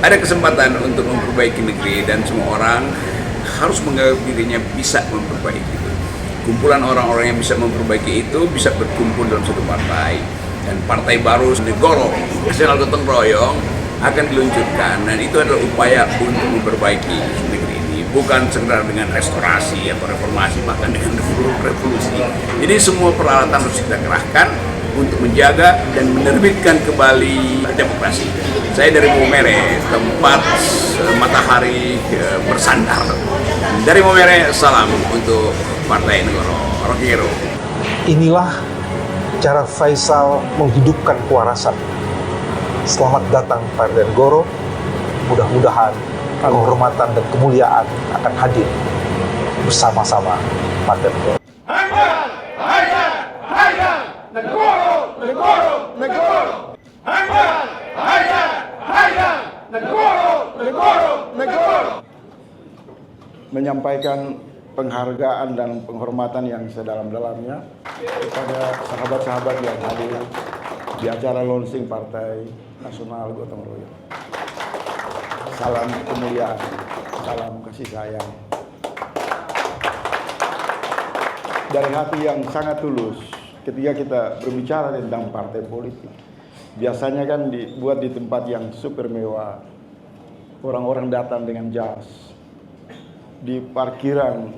Ada kesempatan untuk memperbaiki negeri dan semua orang harus menganggap dirinya bisa memperbaiki. Kumpulan orang-orang yang bisa memperbaiki itu bisa berkumpul dalam satu partai, dan partai baru Negoro Nasional Gotong Royong akan diluncurkan, dan itu adalah upaya untuk memperbaiki negeri ini, bukan sekedar dengan restorasi atau reformasi, bahkan dengan revolusi. Jadi semua peralatan harus kita kerahkan untuk menjaga dan menerbitkan kembali demokrasi. Saya dari Momere, tempat matahari bersandar. Dari Momere, salam untuk Partai Negoro Rocky Gerung. Inilah cara Faisal menghidupkan kewarasan. Selamat datang Partai Negoro. Mudah-mudahan kehormatan dan kemuliaan akan hadir bersama-sama Partai Negoro. Negoro, Negoro, Negoro. Negoro, Negoro, Negoro. Menyampaikan penghargaan dan penghormatan yang sedalam-dalamnya kepada sahabat-sahabat yang hadir di acara launching Partai Nasional Gotong Royong. Salam kemuliaan, salam kasih sayang. Dari hati yang sangat tulus, ketika kita berbicara tentang partai politik, biasanya kan dibuat di tempat yang super mewah. Orang-orang datang dengan jas. Di parkiran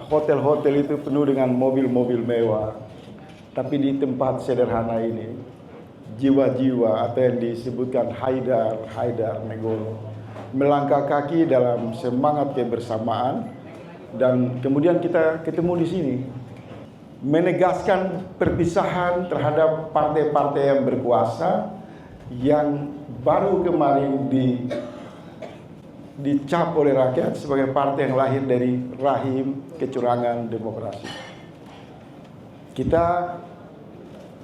hotel-hotel itu penuh dengan mobil-mobil mewah. Tapi di tempat sederhana ini, jiwa-jiwa atau yang disebutkan Haidar Negoro melangkah kaki dalam semangat kebersamaan, dan kemudian kita ketemu di sini menegaskan perpisahan terhadap partai-partai yang berkuasa yang baru kemarin dicap oleh rakyat sebagai partai yang lahir dari rahim kecurangan demokrasi. Kita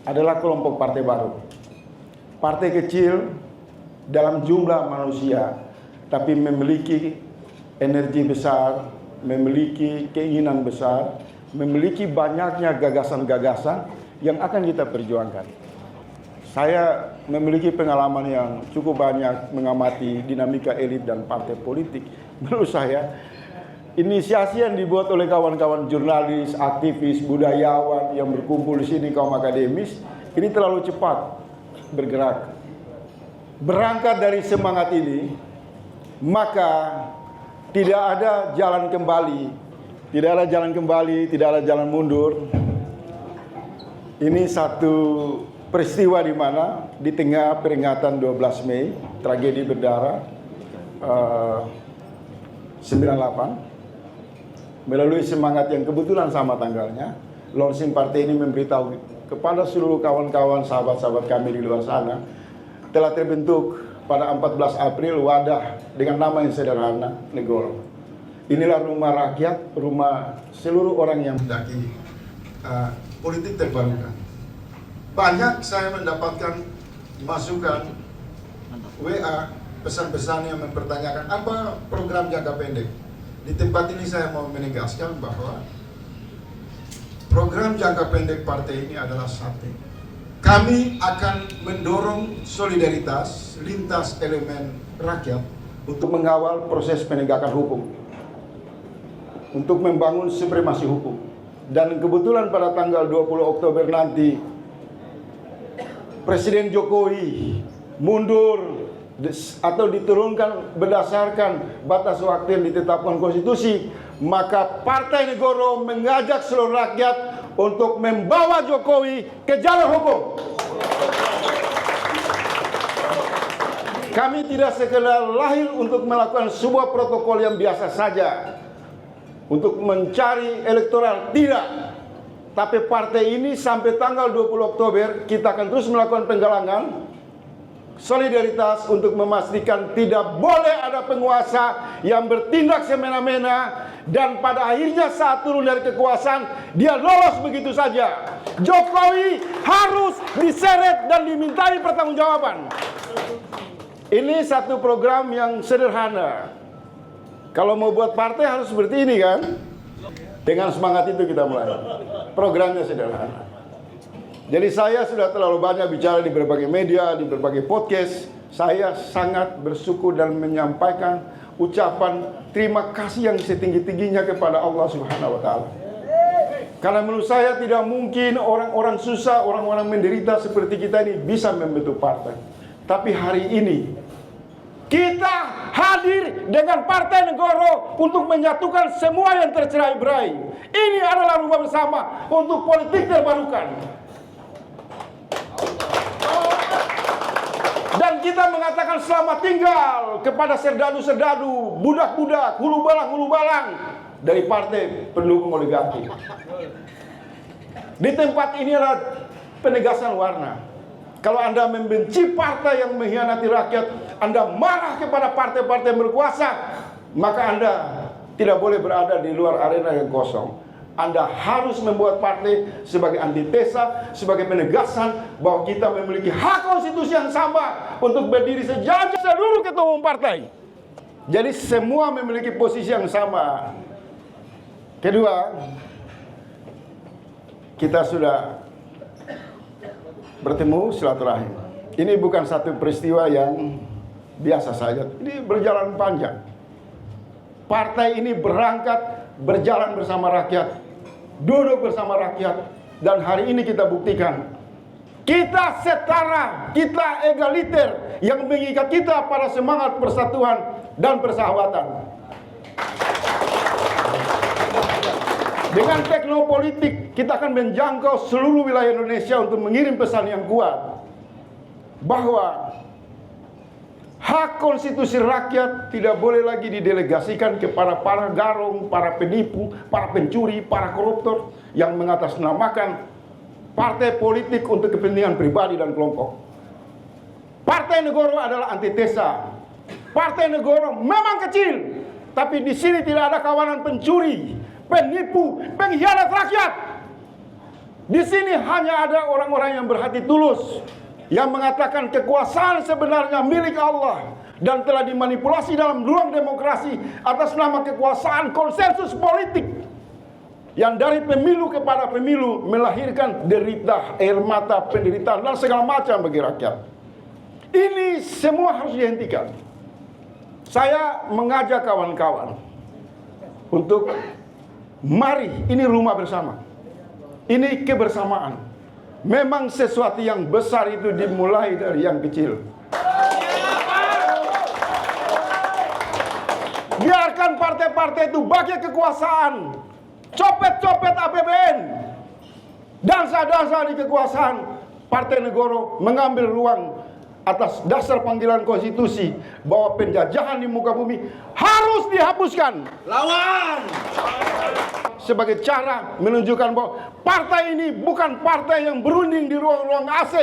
adalah kelompok partai baru. Partai kecil dalam jumlah manusia, tapi memiliki energi besar, memiliki keinginan besar, memiliki banyaknya gagasan-gagasan yang akan kita perjuangkan. Saya memiliki pengalaman yang cukup banyak mengamati dinamika elit dan partai politik. Menurut saya, inisiasi yang dibuat oleh kawan-kawan jurnalis, aktivis, budayawan yang berkumpul di sini, kaum akademis, ini terlalu cepat bergerak. Berangkat dari semangat ini, maka tidak ada jalan kembali, tidak ada jalan mundur. Ini satu peristiwa di mana di tengah peringatan 12 Mei, tragedi berdarah 98, melalui semangat yang kebetulan sama tanggalnya, launching partai ini memberitahu kepada seluruh kawan-kawan, sahabat-sahabat kami di luar sana, telah terbentuk pada 14 April wadah dengan nama yang sederhana, Negoro. Inilah rumah rakyat, rumah seluruh orang yang mendaki politik terbarukan. Banyak saya mendapatkan masukan WA, pesan-pesan yang mempertanyakan apa program jangka pendek. Di tempat ini saya mau menegaskan bahwa program jangka pendek partai ini adalah satu. Kami akan mendorong solidaritas lintas elemen rakyat untuk mengawal proses penegakan hukum, untuk membangun supremasi hukum. Dan kebetulan pada tanggal 20 Oktober nanti Presiden Jokowi mundur atau diturunkan berdasarkan batas waktu yang ditetapkan konstitusi, maka Partai Negoro mengajak seluruh rakyat untuk membawa Jokowi ke jalur hukum. Kami tidak sekedar lahir untuk melakukan sebuah protokol yang biasa saja, untuk mencari elektoral, tidak. Tapi partai ini sampai tanggal 20 Oktober kita akan terus melakukan penggalangan solidaritas untuk memastikan tidak boleh ada penguasa yang bertindak semena-mena dan pada akhirnya saat turun dari kekuasaan dia lolos begitu saja. Jokowi harus diseret dan dimintai pertanggungjawaban. Ini satu program yang sederhana. Kalau mau buat partai harus seperti ini kan? Dengan semangat itu kita mulai. Programnya sederhana. Jadi saya sudah terlalu banyak bicara di berbagai media, di berbagai podcast. saya sangat bersyukur dan menyampaikan ucapan terima kasih yang setinggi-tingginya kepada Allah Subhanahu wa taala. Karena menurut saya tidak mungkin orang-orang susah, orang-orang menderita seperti kita ini bisa membentuk partai. Tapi hari ini kita hadir dengan Partai Negoro untuk menyatukan semua yang tercerai-berai. Ini adalah rumah bersama untuk politik terbarukan. Dan kita mengatakan selamat tinggal kepada serdadu-serdadu, budak-budak, hulu balang dari partai pendukung oligarki. Di tempat ini adalah penegasan warna. Kalau Anda membenci partai yang mengkhianati rakyat, Anda marah kepada partai-partai berkuasa, maka Anda tidak boleh berada di luar arena yang kosong. Anda harus membuat partai sebagai antitesa, sebagai penegasan bahwa kita memiliki hak konstitusi yang sama untuk berdiri sejajar seluruh ketua umum partai. Jadi semua memiliki posisi yang sama. Kedua, kita sudah bertemu silaturahim. Ini bukan satu peristiwa yang biasa saja. Ini berjalan panjang. Partai ini berjalan bersama rakyat, duduk bersama rakyat, dan hari ini kita buktikan kita setara, kita egaliter yang mengikat kita pada semangat persatuan dan persahabatan. Dengan teknopolitik, kita akan menjangkau seluruh wilayah Indonesia untuk mengirim pesan yang kuat bahwa hak konstitusi rakyat tidak boleh lagi didelegasikan kepada para garong, para penipu, para pencuri, para koruptor yang mengatasnamakan partai politik untuk kepentingan pribadi dan kelompok. Partai Negoro adalah antitesa. Partai Negoro memang kecil, tapi di sini tidak ada kawanan pencuri, penipu, pengkhianat rakyat. Di sini hanya ada orang-orang yang berhati tulus, yang mengatakan kekuasaan sebenarnya milik Allah dan telah dimanipulasi dalam ruang demokrasi atas nama kekuasaan konsensus politik yang dari pemilu kepada pemilu melahirkan derita, air mata, penderitaan dan segala macam bagi rakyat. Ini semua harus dihentikan. Saya mengajak kawan-kawan untuk mari, ini rumah bersama. Ini kebersamaan. Memang sesuatu yang besar itu dimulai dari yang kecil. Biarkan partai-partai itu bagi kekuasaan, copet-copet APBN, dansa-dansa di kekuasaan. Partai Negoro mengambil ruang atas dasar panggilan konstitusi bahwa penjajahan di muka bumi harus dihapuskan. Lawan! Sebagai cara menunjukkan bahwa partai ini bukan partai yang berunding di ruang-ruang AC,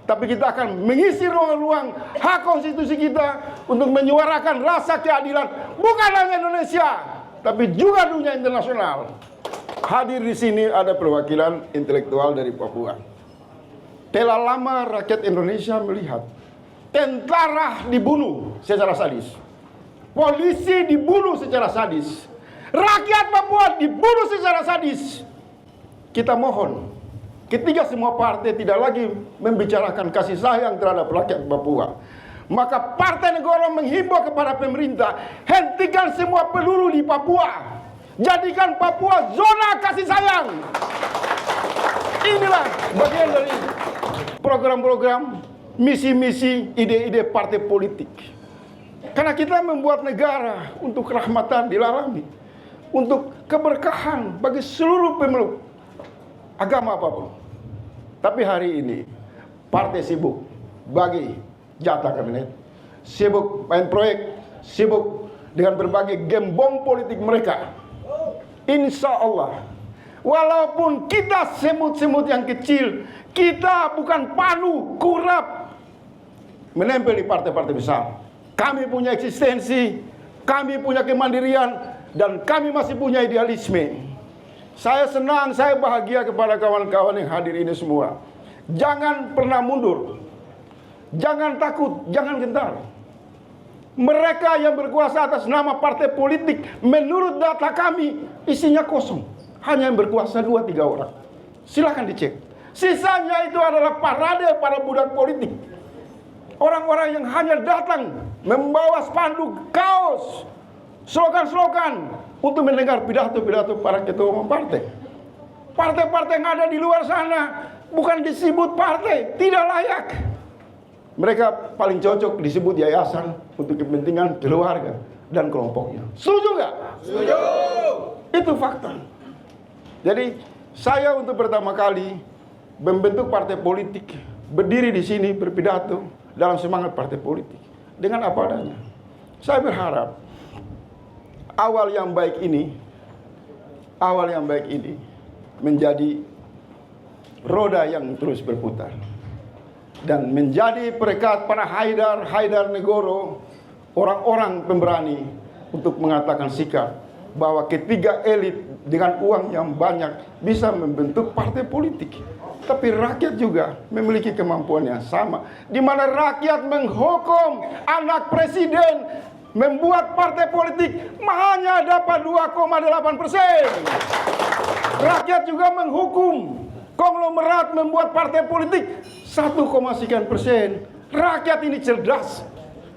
tapi kita akan mengisi ruang-ruang hak konstitusi kita untuk menyuarakan rasa keadilan bukan hanya Indonesia, tapi juga dunia internasional. Hadir di sini ada perwakilan intelektual dari Papua. Telah lama rakyat Indonesia melihat tentara dibunuh secara sadis, polisi dibunuh secara sadis, rakyat Papua dibunuh secara sadis. Kita mohon, ketika semua partai tidak lagi membicarakan kasih sayang terhadap rakyat Papua, maka Partai Negoro menghimbau kepada pemerintah, hentikan semua peluru di Papua, jadikan Papua zona kasih sayang. Inilah bagian dari program-program, misi-misi, ide-ide partai politik. Karena kita membuat negara untuk kerahmatan dilalami, untuk keberkahan bagi seluruh pemeluk agama apapun. Tapi hari ini partai sibuk bagi jatah kabinet, sibuk main proyek, sibuk dengan berbagai gembong politik mereka. Insya Allah, walaupun kita semut-semut yang kecil, kita bukan panu kurap menempel di partai-partai besar. Kami punya eksistensi, kami punya kemandirian, dan kami masih punya idealisme. Saya senang, saya bahagia kepada kawan-kawan yang hadir ini semua. Jangan pernah mundur, jangan takut, jangan gentar. Mereka yang berkuasa atas nama partai politik, menurut data kami isinya kosong, hanya yang berkuasa 2-3 orang. Silakan dicek. Sisanya itu adalah parade para budak politik. Orang-orang yang hanya datang membawa spanduk, kaos, slogan-slogan untuk mendengar pidato-pidato para ketua umum partai. Partai-partai yang ada di luar sana bukan disebut partai, tidak layak. Mereka paling cocok disebut yayasan untuk kepentingan keluarga dan kelompoknya. Setuju nggak? Setuju. Itu fakta. Jadi saya untuk pertama kali membentuk partai politik, berdiri di sini berpidato dalam semangat partai politik dengan apa adanya. Saya berharap awal yang baik ini menjadi roda yang terus berputar dan menjadi perekat para Haidar Negoro, orang-orang pemberani untuk mengatakan sikap bahwa ketiga elit dengan uang yang banyak bisa membentuk partai politik. Tapi rakyat juga memiliki kemampuan yang sama, di mana rakyat menghukum anak presiden membuat partai politik hanya dapat 2,8%. Rakyat juga menghukum konglomerat membuat partai politik 1,sekian%. Rakyat ini cerdas.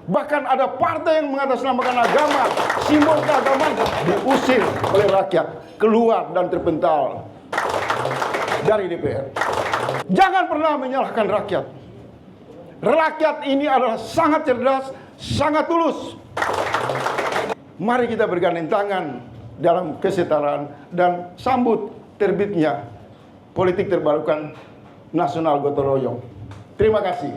Bahkan ada partai yang mengatasnamakan agama, simbol keagamaan diusir oleh rakyat, keluar dan terpental dari DPR. Jangan pernah menyalahkan rakyat. Rakyat ini adalah sangat cerdas, sangat tulus. Mari kita bergandeng tangan dalam kesetaraan dan sambut terbitnya politik terbarukan nasional gotong royong. Terima kasih.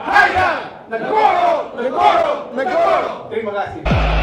Haidar! Negoro! Negoro! Negoro! Terima kasih.